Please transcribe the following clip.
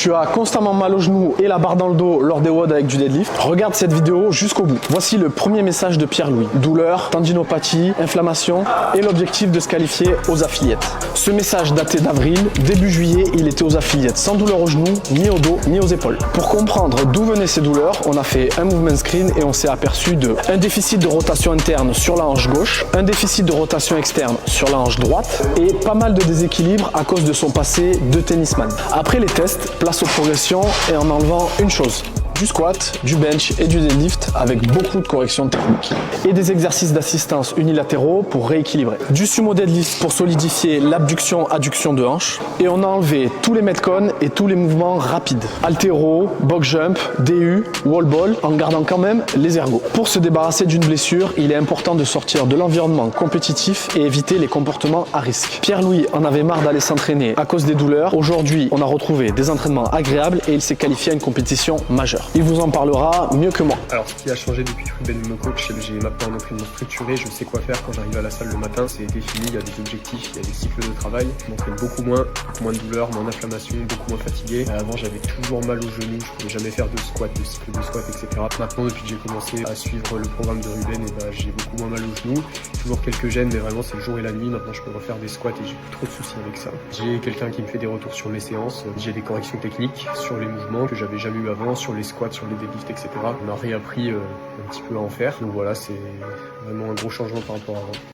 Tu as constamment mal au genou et la barre dans le dos lors des WOD avec du deadlift. Regarde cette vidéo jusqu'au bout. Voici le premier message de Pierre-Louis. Douleur, tendinopathie, inflammation et l'objectif de se qualifier aux affiliates. Ce message daté d'avril, début juillet, il était aux affiliates sans douleur au genou, ni au dos, ni aux épaules. Pour comprendre d'où venaient ces douleurs, on a fait un movement screen et on s'est aperçu de un déficit de rotation interne sur la hanche gauche, un déficit de rotation externe sur la hanche droite et pas mal de déséquilibre à cause de son passé de tennisman. Après les tests, place aux progressions et en enlevant une chose. Du squat, du bench et du deadlift avec beaucoup de corrections techniques. Et des exercices d'assistance unilatéraux pour rééquilibrer. Du sumo deadlift pour solidifier l'abduction-adduction de hanche. Et on a enlevé tous les metcons et tous les mouvements rapides. Altéro, box jump, DU, wall ball en gardant quand même les ergos. Pour se débarrasser d'une blessure, il est important de sortir de l'environnement compétitif et éviter les comportements à risque. Pierre-Louis en avait marre d'aller s'entraîner à cause des douleurs. Aujourd'hui, on a retrouvé des entraînements agréables et il s'est qualifié à une compétition majeure. Il vous en parlera mieux que moi. Alors, ce qui a changé depuis que Ruben me coach, c'est que j'ai maintenant un entraînement structuré. Je sais quoi faire quand j'arrive à la salle le matin. C'est défini, il y a des objectifs, il y a des cycles de travail. Je m'entraîne beaucoup moins de douleur, moins d'inflammation, beaucoup moins fatigué. Avant, j'avais toujours mal au genou, je pouvais jamais faire de squat, de cycle de squat, etc. Maintenant, depuis que j'ai commencé à suivre le programme de Ruben, j'ai beaucoup moins mal au genou. Toujours quelques gênes, mais vraiment, c'est le jour et la nuit. Maintenant, je peux refaire des squats et j'ai plus trop de soucis avec ça. J'ai quelqu'un qui me fait des retours sur mes séances. J'ai des corrections techniques sur les mouvements que j'avais jamais eu avant, sur les squats, sur les deadlifts, etc. On a réappris un petit peu à en faire. Donc voilà, c'est vraiment un gros changement par rapport à avant.